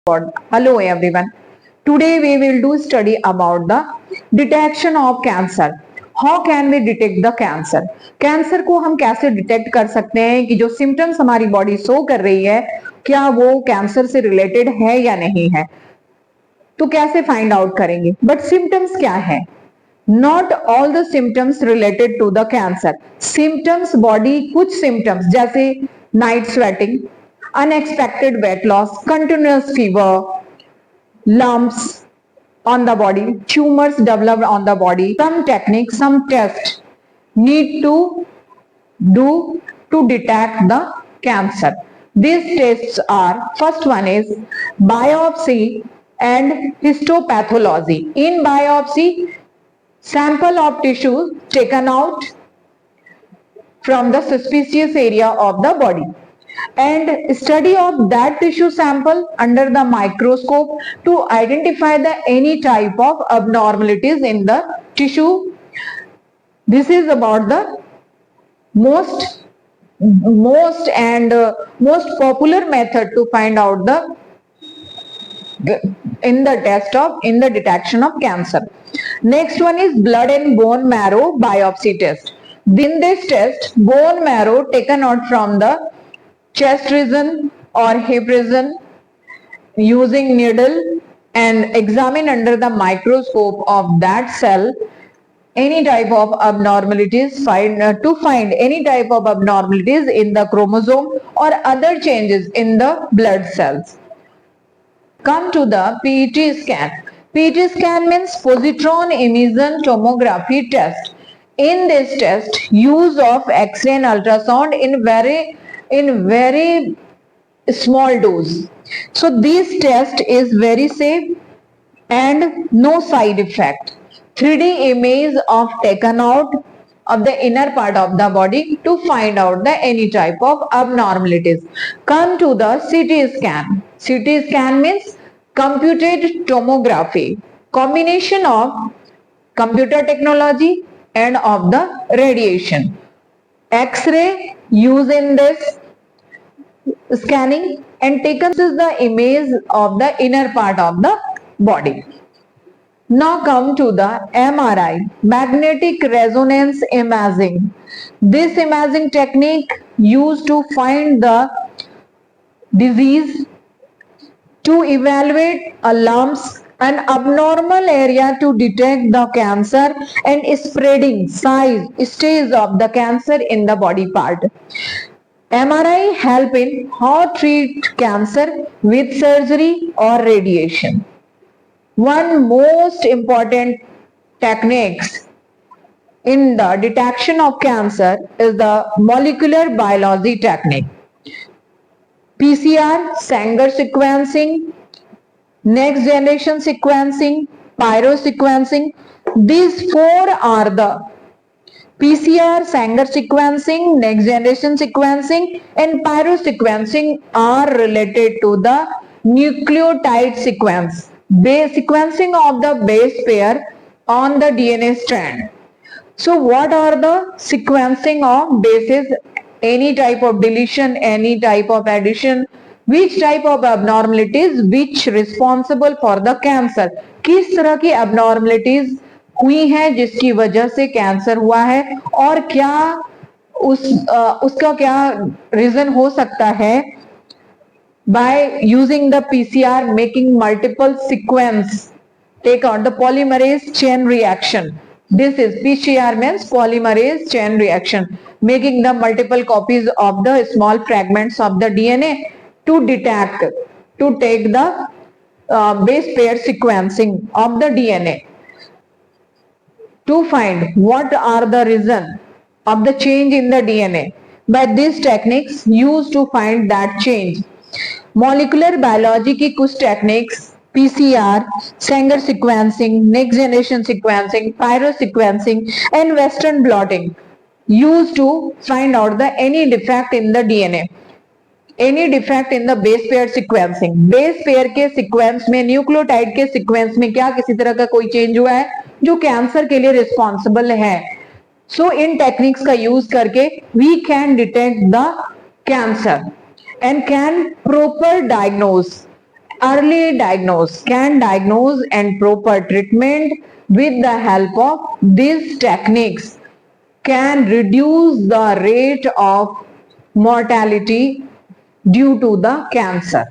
Hello everyone. Today we will do study about the detection of cancer. How can we detect the cancer? Cancer को हम कैसे detect कर सकते हैं कि जो सिम्टम्स हमारी बॉडी शो कर रही है क्या वो कैंसर से रिलेटेड है या नहीं है, तो कैसे फाइंड आउट करेंगे? बट सिम्टम्स क्या है? Not all the symptoms related to the cancer. Symptoms body कुछ सिम्टम्स जैसे night sweating, unexpected weight loss, continuous fever, lumps on the body, tumors developed on the body. Some techniques, some tests need to do to detect the cancer. These tests are, first one is biopsy and histopathology. In biopsy, sample of tissue taken out from the suspicious area of the body and study of that tissue sample under the microscope to identify the any type of abnormalities in the tissue. This is about the most popular method to find out in the detection of cancer. Next one is blood and bone marrow biopsy test. In this test, bone marrow taken out from the chest region or hip region using needle and examine under the microscope of that cell any type of abnormalities, to find any type of abnormalities in the chromosome or other changes in the blood cells. Come to the PET scan. PET scan means positron emission tomography test. In this test, use of X-ray and ultrasound in very small dose. So this test is very safe and no side effect. 3D image of taken out of the inner part of the body to find out the any type of abnormalities. Come to the CT scan. CT scan means computed tomography, combination of computer technology and of the radiation. X-ray used in this scanning and taken is the image of the inner part of the body. Now come to the MRI, magnetic resonance imaging. This imaging technique used to find the disease, to evaluate a lumps, an abnormal area to detect the cancer and spreading size, stage of the cancer in the body part. MRI help in how treat cancer with surgery or radiation. One most important techniques in the detection of cancer is the molecular biology technique. PCR, Sanger sequencing, next generation sequencing, pyro sequencing. These four are the PCR, Sanger sequencing, next generation sequencing and pyro sequencing are related to the nucleotide sequence, base sequencing of the base pair on the DNA strand. So what are the sequencing of bases? Any type of deletion, any type of addition, which type of abnormalities which responsible for the cancer, किस तरह की abnormalities हुई हैं जिसकी वजह से cancer हुआ है और क्या उसका क्या रीजन हो सकता है. By using the PCR, making multiple sequence, take out the polymerase chain reaction. This is PCR means polymerase chain reaction, making the multiple copies of the small fragments of the DNA to detect, to take the base pair sequencing of the DNA to find what are the reason of the change in the DNA. By these techniques used to find that change. Molecular biology की कुछ techniques PCR, Sanger sequencing, next generation sequencing, pyrosequencing and western blotting used to find out the any defect in the DNA, any defect in the base pair sequencing. Base pair के sequence में, nucleotide के sequence में क्या किसी तरह का कोई change हुआ है जो कैंसर के लिए रिस्पॉन्सिबल है. सो इन टेक्निक्स का यूज करके we can detect the cancer and can proper diagnose Early diagnose can diagnose and proper treatment with the help of these techniques can reduce the rate of mortality due to the cancer.